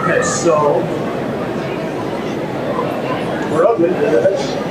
Okay, so we're up with this.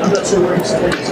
I'm not sure where he stays.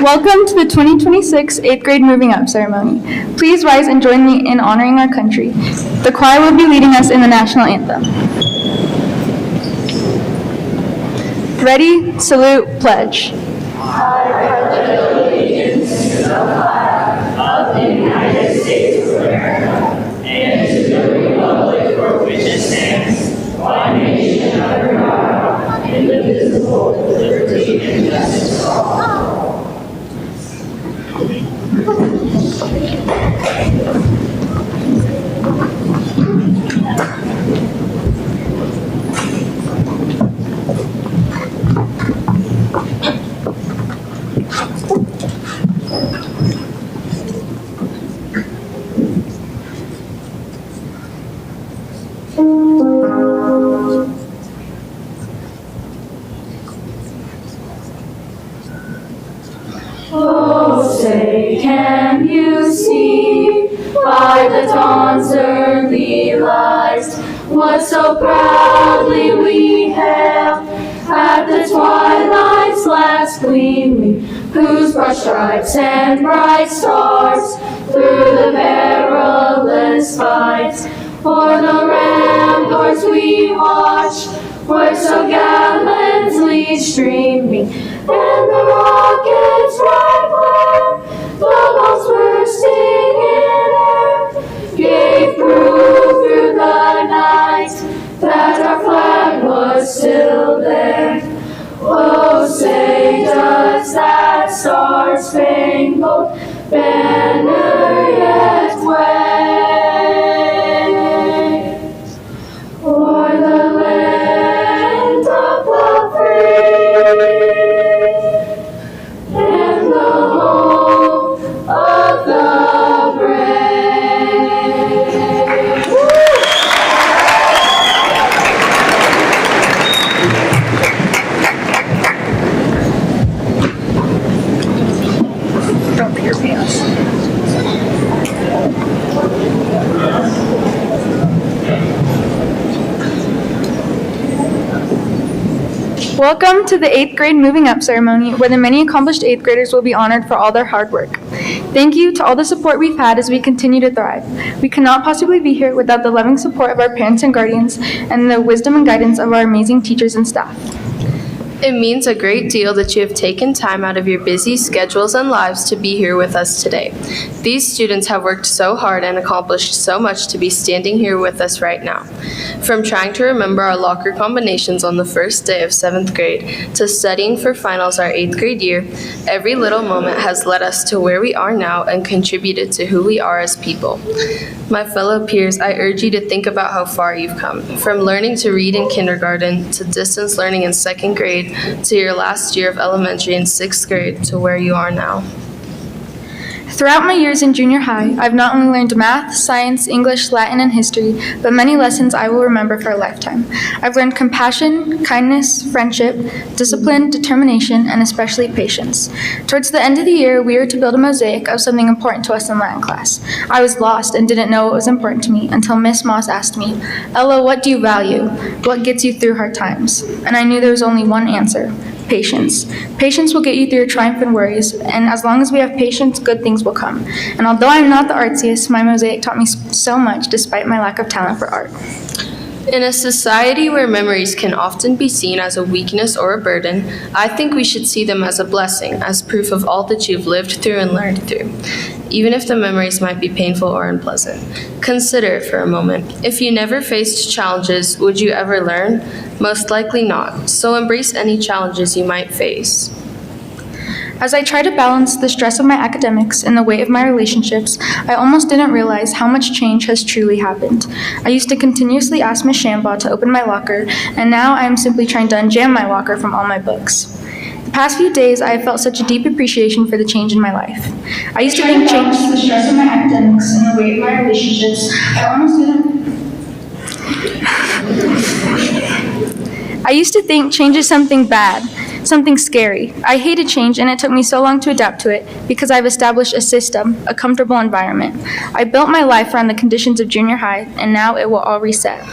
Welcome to the 2026 8th grade Moving Up ceremony. Please rise and join me in honoring our country. The choir will be leading us in the national anthem. Ready, salute, pledge. Oh, say, can you see by the dawn's early light what so proudly we hailed at the twilight's last gleaming, whose broad stripes and bright stars through the perilous fight o'er the ramparts we watched were so gallantly streaming, and the rockets right where the bombs bursting in air gave proof through the night that our flag was still there. Oh, say, does that star-spangled banner yet wave o'er the land of the free and the home of the brave? Don't pee your pants. Welcome to the 8th grade moving up ceremony, where the many accomplished 8th graders will be honored for all their hard work. Thank you to all the support we've had as we continue to thrive. We could not possibly be here without the loving support of our parents and guardians and the wisdom and guidance of our amazing teachers and staff. It means a great deal that you have taken time out of your busy schedules and lives to be here with us today. These students have worked so hard and accomplished so much to be standing here with us right now. From trying to remember our locker combinations on the first day of 7th grade to studying for finals our 8th grade year, every little moment has led us to where we are now and contributed to who we are as people. My fellow peers, I urge you to think about how far you've come, from learning to read in kindergarten to distance learning in 2nd grade to your last year of elementary in 6th grade to where you are now. Throughout my years in junior high, I've not only learned math, science, English, Latin, and history, but many lessons I will remember for a lifetime. I've learned compassion, kindness, friendship, discipline, determination, and especially patience. Towards the end of the year, we were to build a mosaic of something important to us in Latin class. I was lost and didn't know what was important to me until Miss Moss asked me, "Ella, what do you value? What gets you through hard times?" And I knew there was only one answer: patience. Patience will get you through your triumph and worries, and as long as we have patience, good things will come. And although I'm not the artsiest, my mosaic taught me so much despite my lack of talent for art. In a society where memories can often be seen as a weakness or a burden, I think we should see them as a blessing, as proof of all that you've lived through and learned through, even if the memories might be painful or unpleasant. Consider it for a moment. If you never faced challenges, would you ever learn? Most likely not. So embrace any challenges you might face. As I try to balance the stress of my academics and the weight of my relationships, I almost didn't realize how much change has truly happened. I used to continuously ask Miss Shambaugh to open my locker, and now I am simply trying to unjam my locker from all my books. The past few days, I have felt such a deep appreciation for the change in my life. I used to think change the stress of my academics and the weight of my relationships. I used to think change is something bad, something scary. I hated change, and it took me so long to adapt to it because I've established a system, a comfortable environment. I built my life around the conditions of junior high, and now it will all reset.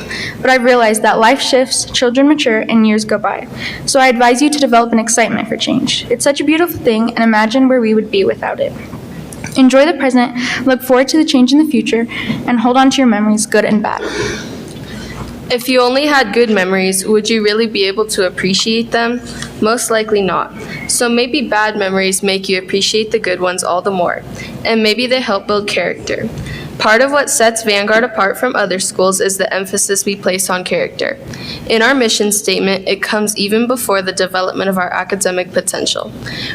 But I've realized that life shifts, children mature, and years go by. So I advise you to develop an excitement for change. It's such a beautiful thing, and imagine where we would be without it. Enjoy the present, look forward to the change in the future, and hold on to your memories, good and bad. If you only had good memories, would you really be able to appreciate them? Most likely not. So maybe bad memories make you appreciate the good ones all the more, and maybe they help build character. Part of what sets Vanguard apart from other schools is the emphasis we place on character. In our mission statement, it comes even before the development of our academic potential.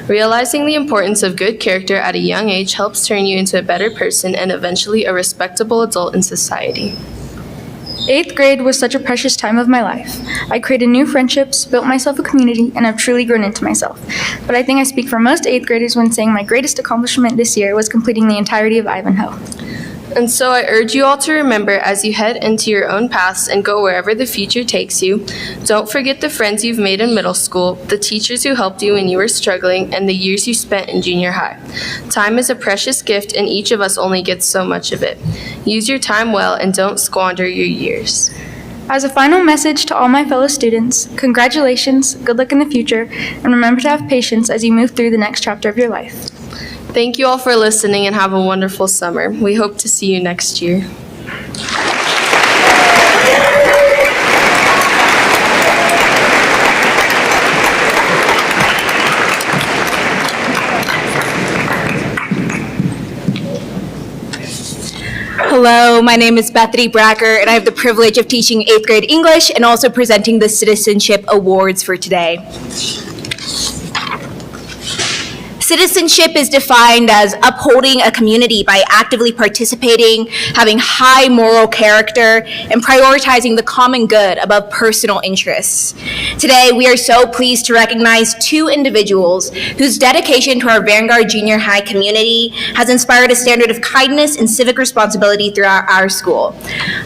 Realizing the importance of good character at a young age helps turn you into a better person and eventually a respectable adult in society. 8th grade was such a precious time of my life. I created new friendships, built myself a community, and have truly grown into myself. But I think I speak for most 8th graders when saying my greatest accomplishment this year was completing the entirety of Ivanhoe. And so I urge you all to remember as you head into your own paths and go wherever the future takes you, don't forget the friends you've made in middle school, the teachers who helped you when you were struggling, and the years you spent in junior high. Time is a precious gift, and each of us only gets so much of it. Use your time well and don't squander your years. As a final message to all my fellow students, congratulations, good luck in the future, and remember to have patience as you move through the next chapter of your life. Thank you all for listening and have a wonderful summer. We hope to see you next year. Hello, my name is Bethany Bracker, and I have the privilege of teaching 8th grade English and also presenting the Citizenship Awards for today. Citizenship is defined as upholding a community by actively participating, having high moral character, and prioritizing the common good above personal interests. Today, we are so pleased to recognize two individuals whose dedication to our Vanguard Junior High community has inspired a standard of kindness and civic responsibility throughout our school.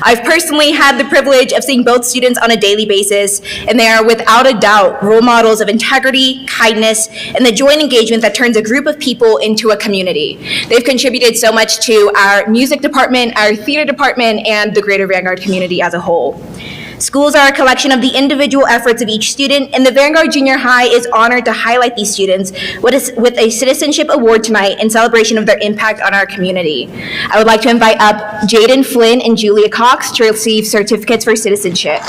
I've personally had the privilege of seeing both students on a daily basis, and they are without a doubt role models of integrity, kindness, and the joint engagement that turns a group of people into a community. They've contributed so much to our music department, our theater department, and the greater Vanguard community as a whole. Schools are a collection of the individual efforts of each student, and the Vanguard Junior High is honored to highlight these students with a citizenship award tonight in celebration of their impact on our community. I would like to invite up Jaden Flynn and Julia Cox to receive certificates for citizenship.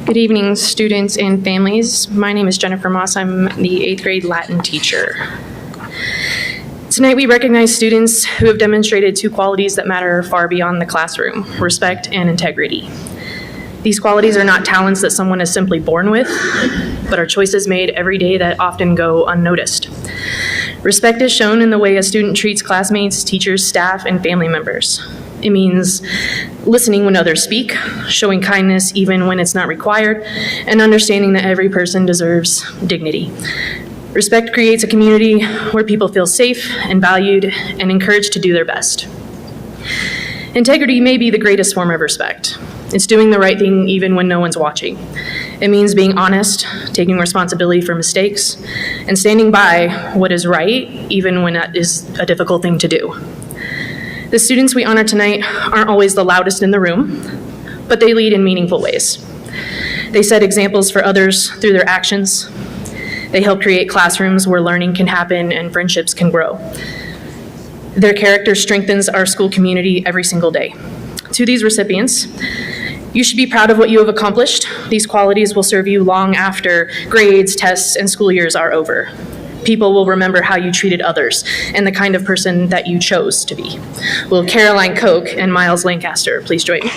Good evening, students and families. My name is Jennifer Moss. I'm the 8th grade Latin teacher. Tonight we recognize students who have demonstrated two qualities that matter far beyond the classroom: respect and integrity. These qualities are not talents that someone is simply born with, but are choices made every day that often go unnoticed. Respect is shown in the way a student treats classmates, teachers, staff, and family members. It means listening when others speak, showing kindness even when it's not required, and understanding that every person deserves dignity. Respect creates a community where people feel safe and valued and encouraged to do their best. Integrity may be the greatest form of respect. It's doing the right thing even when no one's watching. It means being honest, taking responsibility for mistakes, and standing by what is right even when that is a difficult thing to do. The students we honor tonight aren't always the loudest in the room, but they lead in meaningful ways. They set examples for others through their actions. They help create classrooms where learning can happen and friendships can grow. Their character strengthens our school community every single day. To these recipients, you should be proud of what you have accomplished. These qualities will serve you long after grades, tests, and school years are over. People will remember how you treated others and the kind of person that you chose to be. Will Caroline Koch and Miles Lancaster please join me?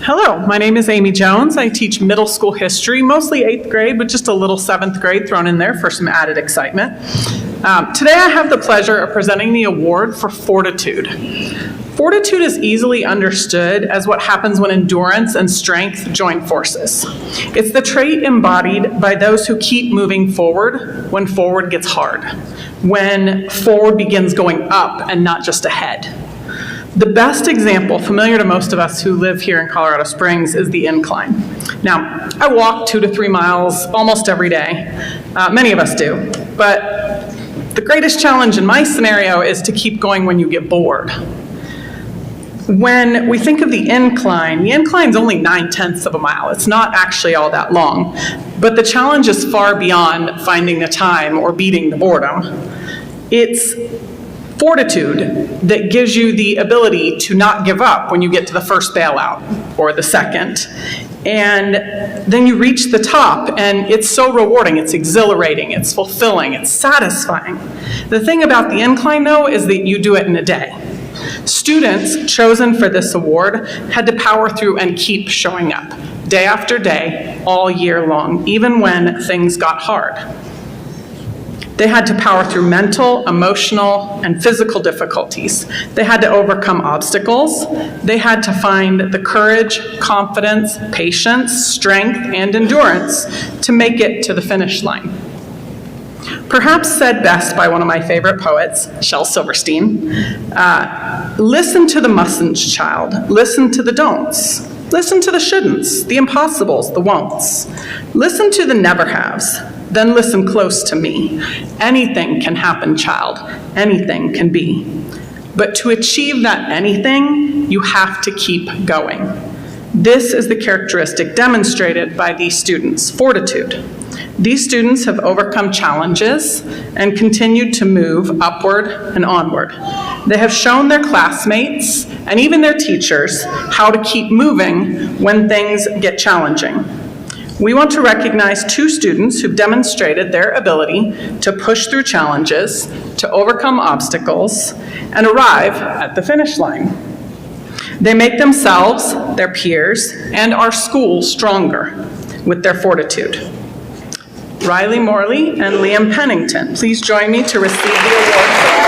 Hello, my name is Amy Jones. I teach middle school history, mostly 8th grade, but just a little 7th grade thrown in there for some added excitement. Today I have the pleasure of presenting the award for fortitude. Fortitude is easily understood as what happens when endurance and strength join forces. It's the trait embodied by those who keep moving forward when forward gets hard, when forward begins going up and not just ahead. The best example, familiar to most of us who live here in Colorado Springs, is the incline. Now, I walk 2 to 3 miles almost every day. Many of us do. But the greatest challenge in my scenario is to keep going when you get bored. When we think of the incline's only 9/10 of a mile. It's not actually all that long. But the challenge is far beyond finding the time or beating the boredom. It's fortitude that gives you the ability to not give up when you get to the first bailout or the second. And then you reach the top and it's so rewarding, it's exhilarating, it's fulfilling, it's satisfying. The thing about the incline though is that you do it in a day. Students chosen for this award had to power through and keep showing up day after day, all year long, even when things got hard. They had to power through mental, emotional, and physical difficulties. They had to overcome obstacles. They had to find the courage, confidence, patience, strength, and endurance to make it to the finish line. Perhaps said best by one of my favorite poets, Shel Silverstein, listen to the mustn'ts, child. Listen to the don'ts. Listen to the shouldn'ts, the impossibles, the won'ts. Listen to the never-haves. Then listen close to me. Anything can happen, child. Anything can be. But to achieve that anything, you have to keep going. This is the characteristic demonstrated by these students, fortitude. These students have overcome challenges and continued to move upward and onward. They have shown their classmates and even their teachers how to keep moving when things get challenging. We want to recognize 2 students who've demonstrated their ability to push through challenges, to overcome obstacles, and arrive at the finish line. They make themselves, their peers, and our school stronger with their fortitude. Riley Morley, and Liam Pennington. Please join me to receive the awards.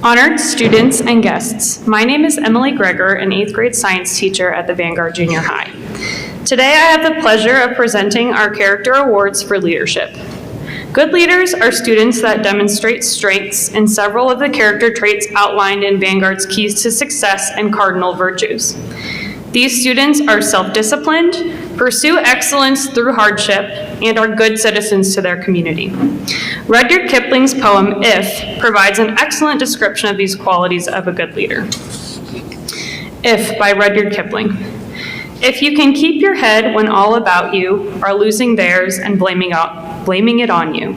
Honored students and guests, my name is Emily Greger, an 8th grade science teacher at the Vanguard Junior High. Today I have the pleasure of presenting our character awards for leadership. Good leaders are students that demonstrate strengths in several of the character traits outlined in Vanguard's Keys to Success and Cardinal Virtues. These students are self-disciplined, pursue excellence through hardship, and are good citizens to their community. Rudyard Kipling's poem, If, provides an excellent description of these qualities of a good leader. If, by Rudyard Kipling. If you can keep your head when all about you are losing theirs and blaming it on you.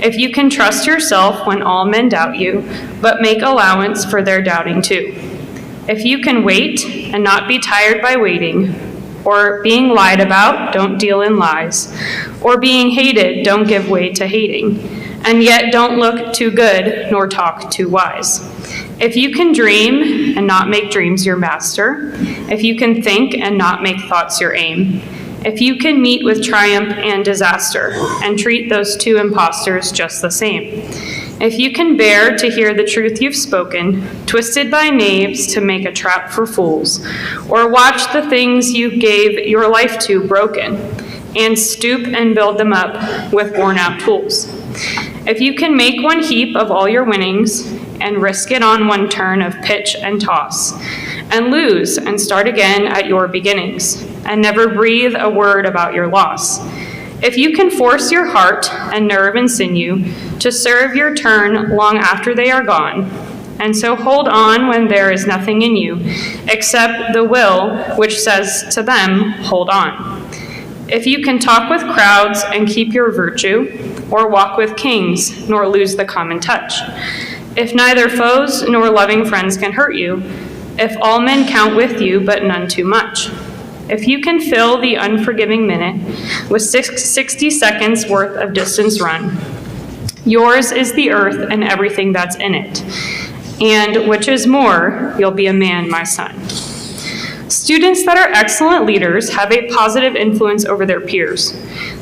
If you can trust yourself when all men doubt you, but make allowance for their doubting too. If you can wait and not be tired by waiting, or being lied about, don't deal in lies, or being hated, don't give way to hating, and yet don't look too good nor talk too wise. If you can dream and not make dreams your master, if you can think and not make thoughts your aim, if you can meet with triumph and disaster and treat those two impostors just the same, if you can bear to hear the truth you've spoken, twisted by knaves to make a trap for fools, or watch the things you gave your life to broken, and stoop and build them up with worn-out tools. If you can make one heap of all your winnings and risk it on one turn of pitch and toss, and lose and start again at your beginnings, and never breathe a word about your loss. If you can force your heart and nerve and sinew to serve your turn long after they are gone, and so hold on when there is nothing in you except the will which says to them, hold on. If you can talk with crowds and keep your virtue, or walk with kings nor lose the common touch. If neither foes nor loving friends can hurt you, if all men count with you but none too much. If you can fill the unforgiving minute with 60 seconds worth of distance run, yours is the earth and everything that's in it. And which is more, you'll be a man, my son. Students that are excellent leaders have a positive influence over their peers.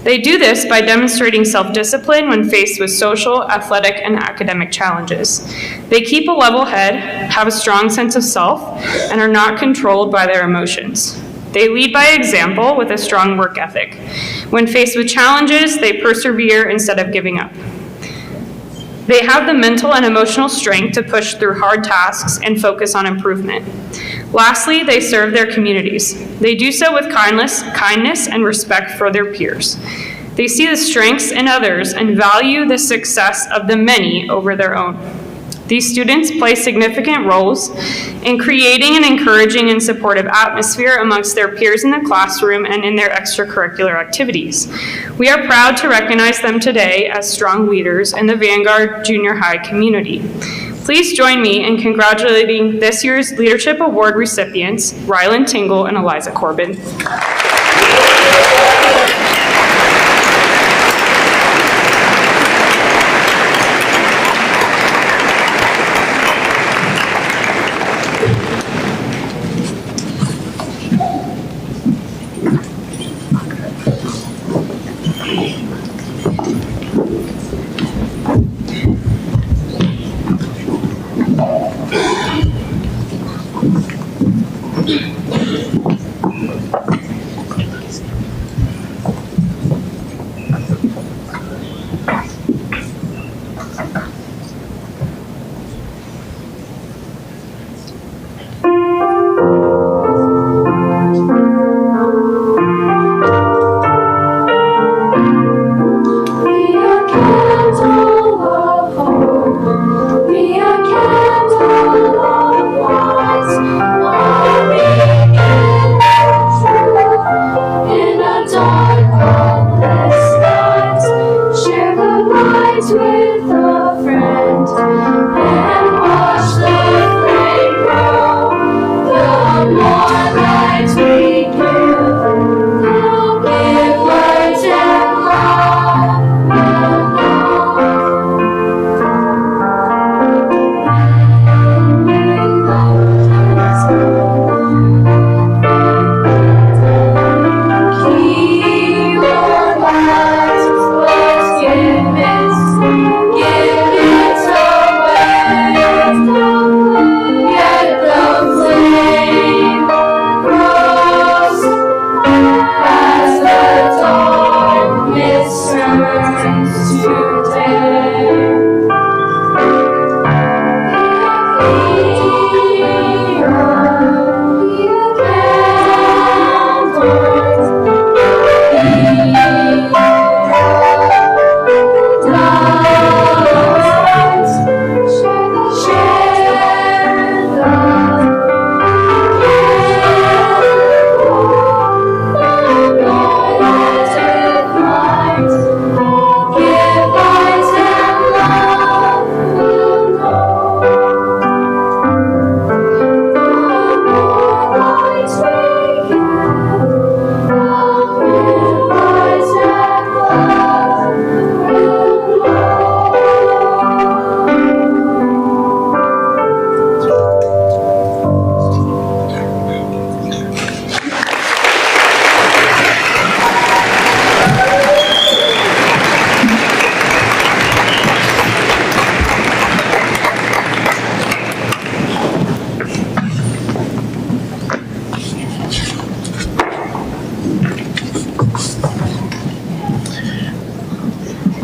They do this by demonstrating self-discipline when faced with social, athletic, and academic challenges. They keep a level head, have a strong sense of self, and are not controlled by their emotions. They lead by example with a strong work ethic. When faced with challenges, they persevere instead of giving up. They have the mental and emotional strength to push through hard tasks and focus on improvement. Lastly, they serve their communities. They do so with kindness, and respect for their peers. They see the strengths in others and value the success of the many over their own. These students play significant roles in creating an encouraging and supportive atmosphere amongst their peers in the classroom and in their extracurricular activities. We are proud to recognize them today as strong leaders in the Vanguard Junior High community. Please join me in congratulating this year's Leadership Award recipients, Rylan Tingle and Eliza Corbin. True.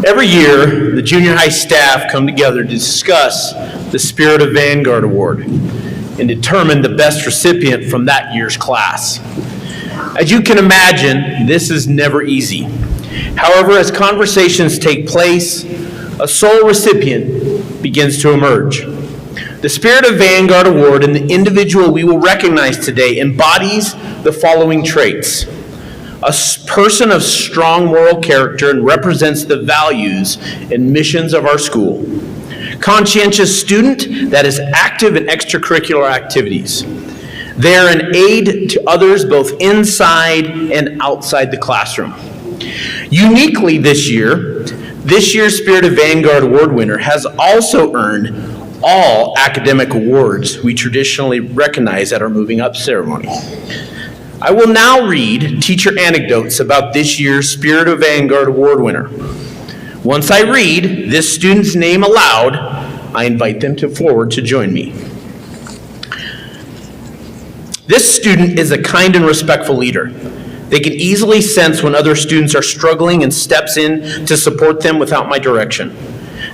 Every year, the junior high staff come together to discuss the Spirit of Vanguard Award and determine the best recipient from that year's class. As you can imagine, this is never easy. However, as conversations take place, a sole recipient begins to emerge. The Spirit of Vanguard Award and the individual we will recognize today embodies the following traits. A person of strong moral character and represents the values and missions of our school. Conscientious student that is active in extracurricular activities. They are an aid to others both inside and outside the classroom. Uniquely this year's Spirit of Vanguard Award winner has also earned all academic awards we traditionally recognize at our moving up ceremony. I will now read teacher anecdotes about this year's Spirit of Vanguard Award winner. Once I read this student's name aloud, I invite them forward to join me. This student is a kind and respectful leader. They can easily sense when other students are struggling and steps in to support them without my direction.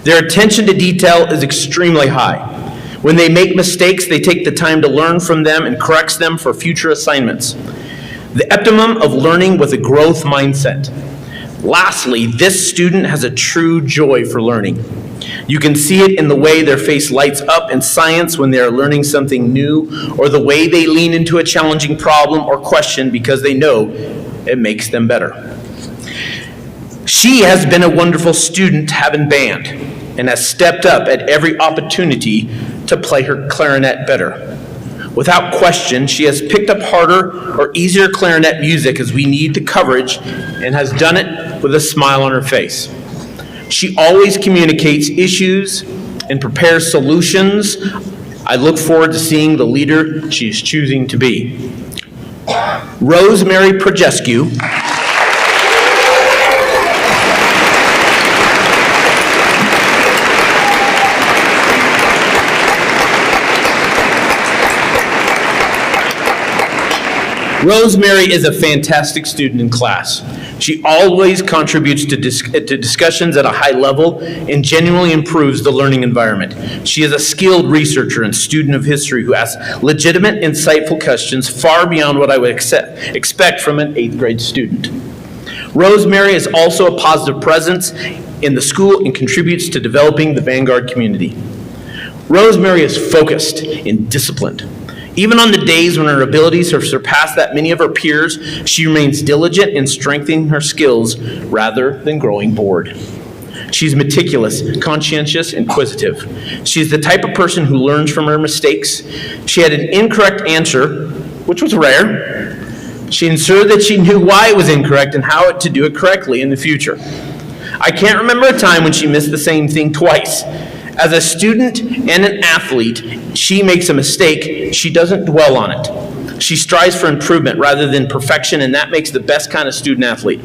Their attention to detail is extremely high. When they make mistakes, they take the time to learn from them and corrects them for future assignments. The epitome of learning with a growth mindset. Lastly, this student has a true joy for learning. You can see it in the way their face lights up in science when they are learning something new, or the way they lean into a challenging problem or question because they know it makes them better. She has been a wonderful student having band and has stepped up at every opportunity to play her clarinet better. Without question, she has picked up harder or easier clarinet music as we need the coverage and has done it with a smile on her face. She always communicates issues and prepares solutions. I look forward to seeing the leader she is choosing to be. Rosemary Projescu. Rosemary is a fantastic student in class. She always contributes to discussions at a high level and genuinely improves the learning environment. She is a skilled researcher and student of history who asks legitimate, insightful questions far beyond what I would expect from an 8th grade student. Rosemary is also a positive presence in the school and contributes to developing the Vanguard community. Rosemary is focused and disciplined. Even on the days when her abilities have surpassed that many of her peers, she remains diligent in strengthening her skills rather than growing bored. She's meticulous, conscientious, and inquisitive. She's the type of person who learns from her mistakes. She had an incorrect answer, which was rare. She ensured that she knew why it was incorrect and how to do it correctly in the future. I can't remember a time when she missed the same thing twice. As a student and an athlete, she makes a mistake, she doesn't dwell on it. She strives for improvement rather than perfection, and that makes the best kind of student athlete.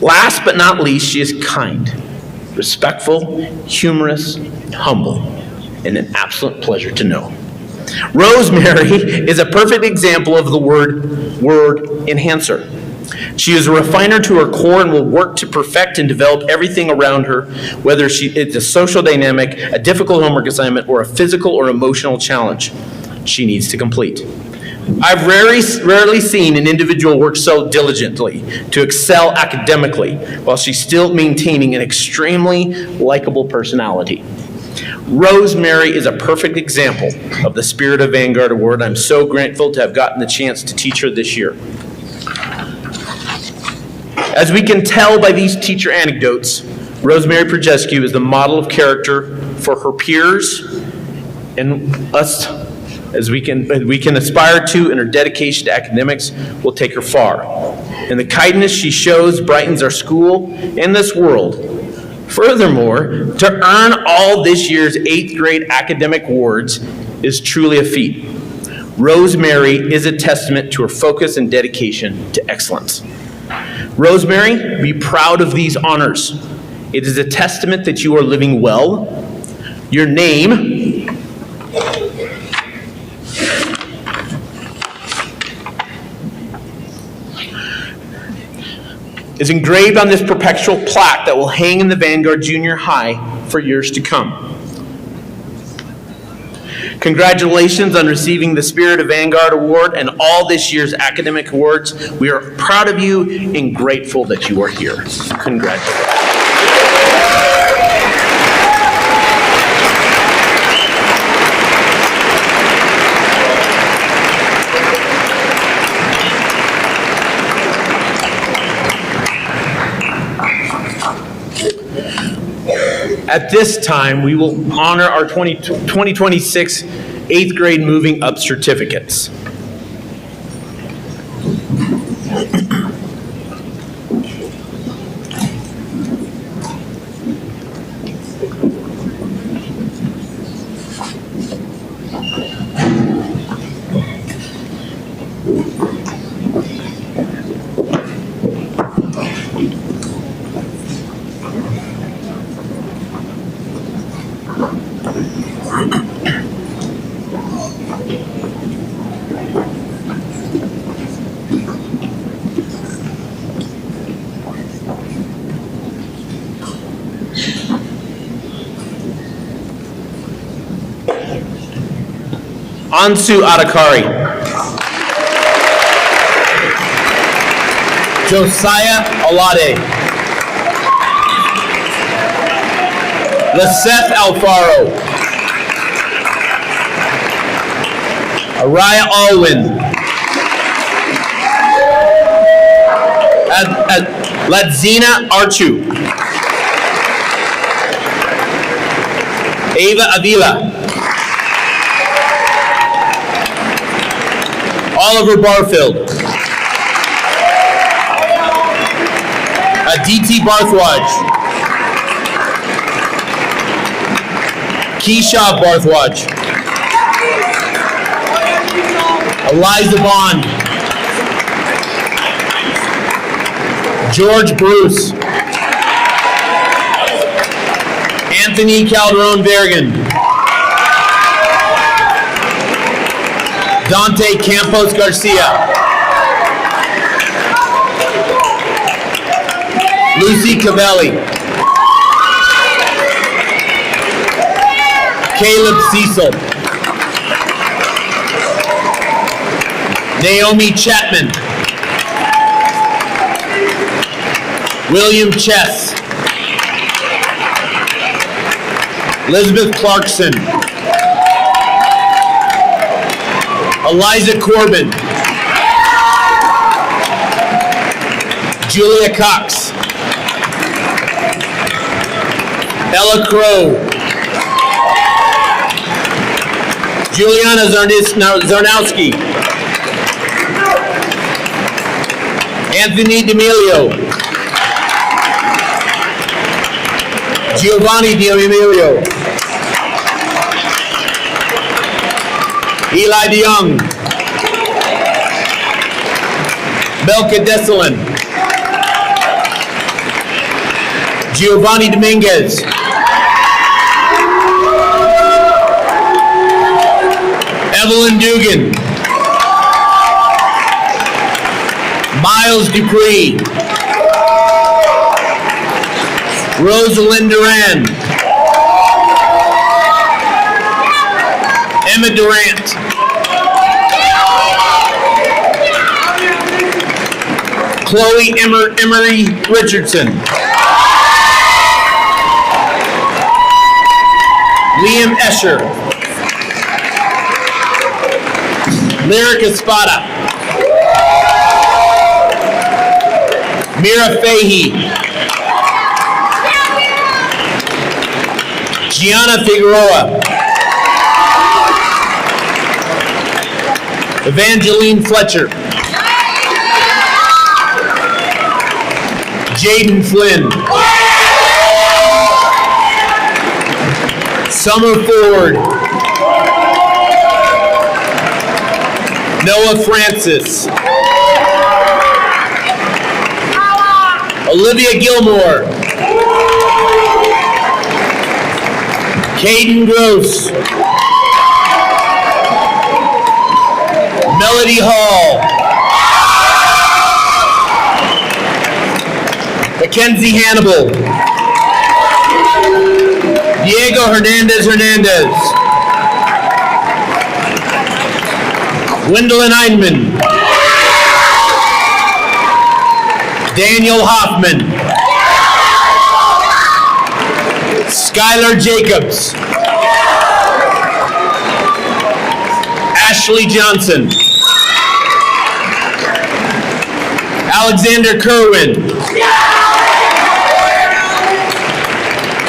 Last but not least, she is kind, respectful, humorous, humble, and an absolute pleasure to know. Rosemary is a perfect example of the word enhancer. She is a refiner to her core and will work to perfect and develop everything around her, whether it's a social dynamic, a difficult homework assignment, or a physical or emotional challenge she needs to complete. I've rarely seen an individual work so diligently to excel academically while she's still maintaining an extremely likable personality. Rosemary is a perfect example of the Spirit of Vanguard Award. I'm so grateful to have gotten the chance to teach her this year. As we can tell by these teacher anecdotes, Rosemary Projescu is the model of character for her peers and us as we can aspire to, and her dedication to academics will take her far. And the kindness she shows brightens our school and this world. Furthermore, to earn all this year's 8th grade academic awards is truly a feat. Rosemary is a testament to her focus and dedication to excellence. Rosemary, be proud of these honors. It is a testament that you are living well. Your name is engraved on this perpetual plaque that will hang in the Vanguard Junior High for years to come. Congratulations on receiving the Spirit of Vanguard Award and all this year's academic awards. We are proud of you and grateful that you are here. Congratulations. At this time, we will honor our 2026 8th grade Moving Up certificates. Ansu Adakari. Josiah Alade. Leseth Alfaro. Araya Alwyn. Ladzina Archu. Ava Avila. Oliver Barfield. Aditi Barthwaj. Keisha Barthwaj. Eliza Bond. George Bruce. Anthony Calderon Vergen. Dante Campos Garcia. Lucy Cavelli. Caleb Cecil. Naomi Chapman. William Chess. Elizabeth Clarkson. Eliza Corbin. Julia Cox. Ella Crow. Juliana Zarnowski. Anthony D'Amelio. Giovanni D'Amelio. Eli DeYoung. Belka Desalin. Giovanni Dominguez. Evelyn Dugan. Miles Dupree. Rosalind Duran. Emma Durant. Chloe Emery Richardson. Liam Escher. Lyric Espada. Mira Fahey. Gianna Figueroa. Evangeline Fletcher. Jaden Flynn. Summer Ford. Noah Francis. Olivia Gilmore. Caden Gross. Melody Hall. Mackenzie Hannibal. Diego Hernandez Hernandez. Gwendolyn Einman. Daniel Hoffman. Skylar Jacobs. Ashley Johnson. Alexander Kerwin.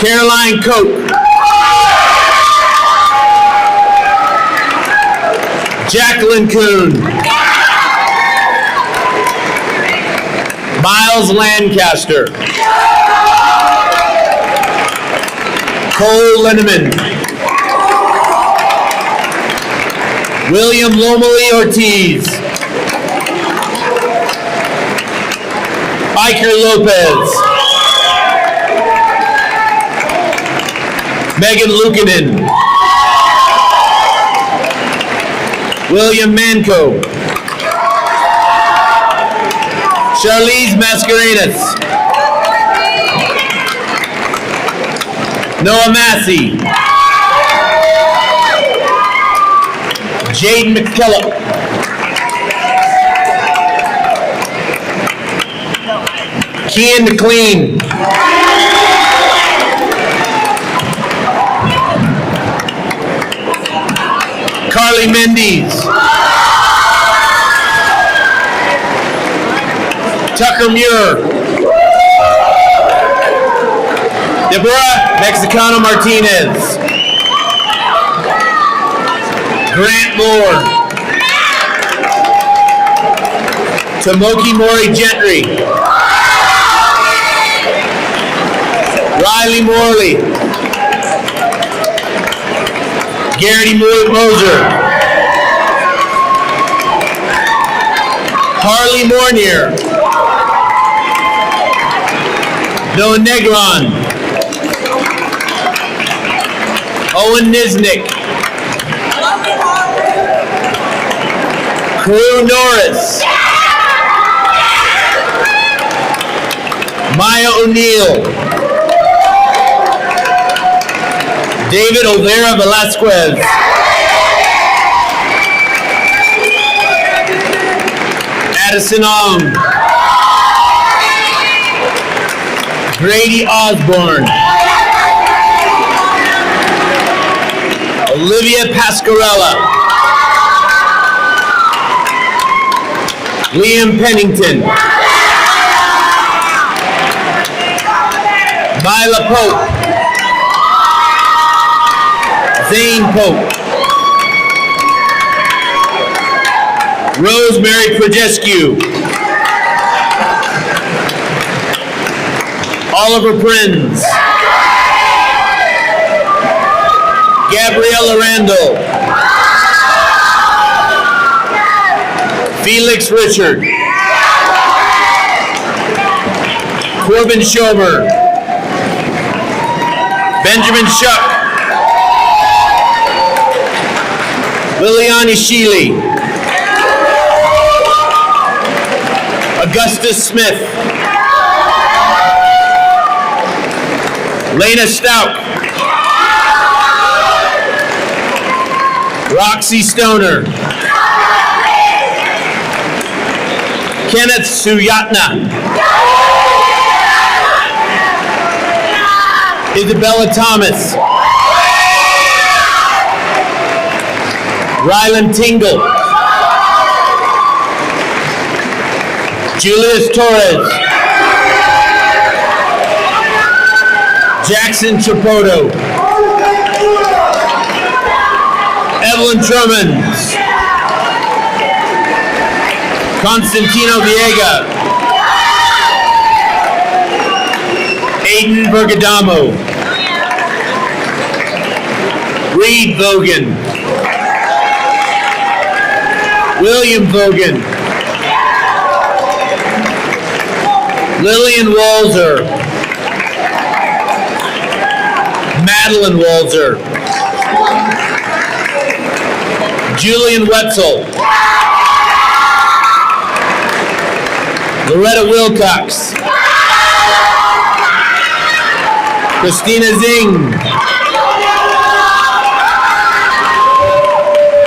Caroline Cope. Jacqueline Kuhn. Miles Lancaster. Cole Linneman. William Lomeli Ortiz. Iker Lopez. Megan Lukanen. William Manco. Charlize Mascarenas. Noah Massey. Jaden McKillop. Kian McLean. Carly Mendes. Tucker Muir. Deborah Mexicano Martinez. Grant Moore. Tomoki Mori Gentry. Riley Morley. Garrity Moser. Harley Mornier. Noah Negron. Owen Niznik. Crew Norris. Maya O'Neill. David Olvera Velasquez. Addison Ong. Grady Osborne. Olivia Pascarella. Liam Pennington. Mila Pope. Zane Pope. Rosemary Projescu. Oliver Prinz. Gabriella Randall. Felix Richard. Corbin Schomer. Benjamin Shuck. Liliani Sheely. Augustus Smith. Lena Stout. Roxy Stoner. Kenneth Suyatna. Isabella Thomas. Rylan Tingle. Julius Torres. Jackson Chapoto. Evelyn Trummans. Constantino Viega. Aiden Bergadamo. Reed Vogan. William Vogan. Lillian Walzer. Madeline Walzer. Julian Wetzel. Loretta Wilcox. Christina Zing.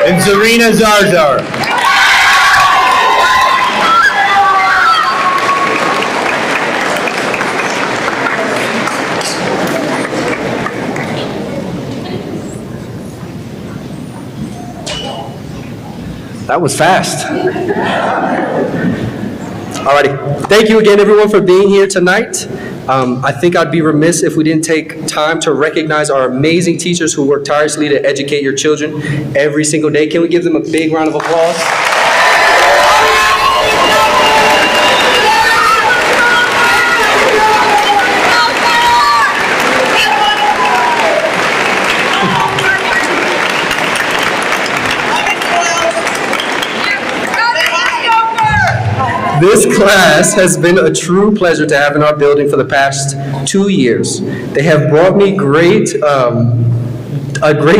And Zarina Zarzar. That was fast. Alrighty. Thank you again, everyone, for being here tonight. I think I'd be remiss if we didn't take time to recognize our amazing teachers who work tirelessly to educate your children every single day. Can we give them a big round of applause? This class has been a true pleasure to have in our building for the past 2 years. They have brought me a great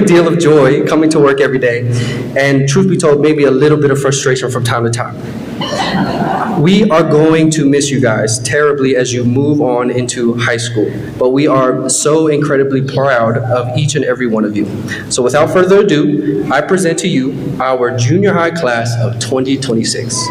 deal of joy coming to work every day, and truth be told, maybe a little bit of frustration from time to time. We are going to miss you guys terribly as you move on into high school, but we are so incredibly proud of each and every one of you. So without further ado, I present to you our junior high class of 2026.